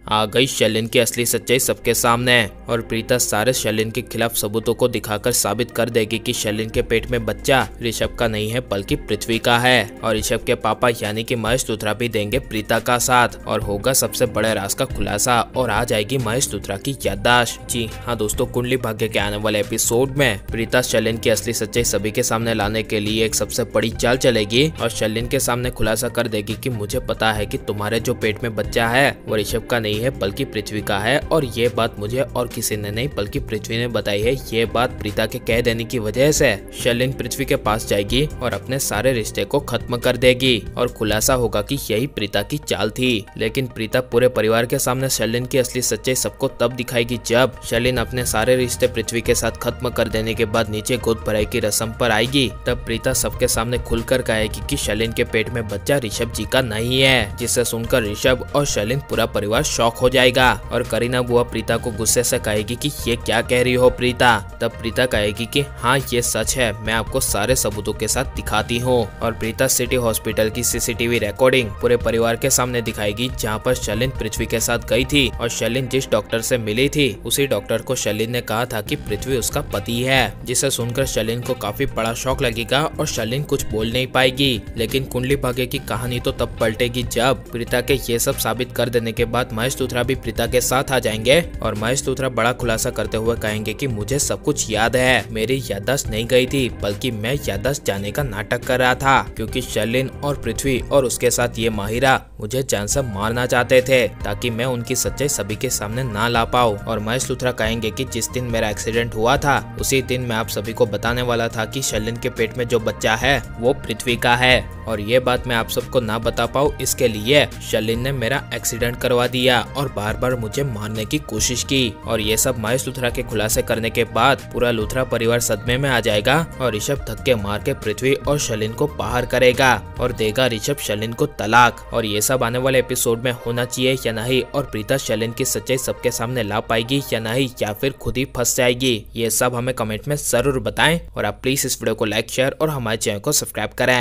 आ गई शैलिन की असली सच्चाई सबके सामने और प्रीता सारे शैलिन के खिलाफ सबूतों को दिखाकर साबित कर देगी कि शैलिन के पेट में बच्चा ऋषभ का नहीं है बल्कि पृथ्वी का है। और ऋषभ के पापा यानी कि महेश लूथरा भी देंगे प्रीता का साथ और होगा सबसे बड़े राज का खुलासा और आ जाएगी महेश लूथरा की याददाश्त। जी हाँ दोस्तों, कुंडली भाग्य के आने वाले एपिसोड में प्रीता शैलिन की असली सच्चाई सभी के सामने लाने के लिए एक सबसे बड़ी चाल चलेगी और शैलिन के सामने खुलासा कर देगी कि मुझे पता है कि तुम्हारे जो पेट में बच्चा है वो ऋषभ का नहीं है बल्कि पृथ्वी का है और ये बात मुझे और किसी ने नहीं बल्कि पृथ्वी ने बताई है। ये बात प्रीता के कह देने की वजह से शैलिन पृथ्वी के पास जाएगी और अपने सारे रिश्ते को खत्म कर देगी और खुलासा होगा कि यही प्रीता की चाल थी। लेकिन प्रीता पूरे परिवार के सामने शैलिन की असली सच्चाई सबको तब दिखाएगी जब शैलिन अपने सारे रिश्ते पृथ्वी के साथ खत्म कर देने के बाद नीचे गोद भराई की रस्म पर आएगी। तब प्रीता सबके सामने खुलकर कहेगी कि शैलिन के पेट में बच्चा ऋषभ जी का नहीं है, जिसे सुनकर ऋषभ और शैलिन पूरा परिवार शॉक हो जाएगा। और करीना बुआ प्रीता को गुस्से से कहेगी कि ये क्या कह रही हो प्रीता। तब प्रीता कहेगी कि हाँ ये सच है, मैं आपको सारे सबूतों के साथ दिखाती हूँ। और प्रीता सिटी हॉस्पिटल की सीसीटीवी रिकॉर्डिंग पूरे परिवार के सामने दिखाएगी जहाँ पर शैलिन पृथ्वी के साथ गई थी और शैलिन जिस डॉक्टर से मिली थी उसी डॉक्टर को शैलिन ने कहा था कि पृथ्वी उसका पति है, जिसे सुनकर शैलिन को काफी बड़ा शॉक लगेगा और शैलिन कुछ बोल नहीं पाएगी। लेकिन कुंडली भाग्य की कहानी तो तब पलटेगी जब प्रीता के ये सब साबित कर देने के बाद महेश लूथरा भी प्रीता के साथ आ जाएंगे और महेश लूथरा बड़ा खुलासा करते हुए कहेंगे कि मुझे सब कुछ याद है, मेरी याददाश्त नहीं गई थी बल्कि मैं याददाश्त जाने का नाटक कर रहा था क्योंकि शैलिन और पृथ्वी और उसके साथ ये माहिरा मुझे जान से मारना चाहते थे ताकि मैं उनकी सच्चाई सभी के सामने ना ला पाऊँ। और महेश लूथरा कहेंगे कि जिस दिन मेरा एक्सीडेंट हुआ था उसी दिन मैं आप सभी को बताने वाला था कि शैलिन के पेट में जो बच्चा है वो पृथ्वी का है और ये बात मैं आप सबको ना बता पाऊँ इसके लिए शैलिन ने मेरा एक्सीडेंट करवा दिया और बार बार मुझे मारने की कोशिश की। और ये सब महेश लूथरा के खुलासे करने के बाद पूरा लूथरा परिवार सदमे में आ जाएगा और ऋषभ धक्के मार के पृथ्वी और शैलिन को बाहर करेगा और देगा ऋषभ शैलिन को तलाक। और ये सब आने वाले एपिसोड में होना चाहिए या नहीं और प्रीता शैलिन की सच्चाई सबके सामने ला पाएगी या नहीं या फिर खुद ही फंस जाएगी, ये सब हमें कमेंट में जरूर बताएं। और आप प्लीज इस वीडियो को लाइक शेयर और हमारे चैनल को सब्सक्राइब करें।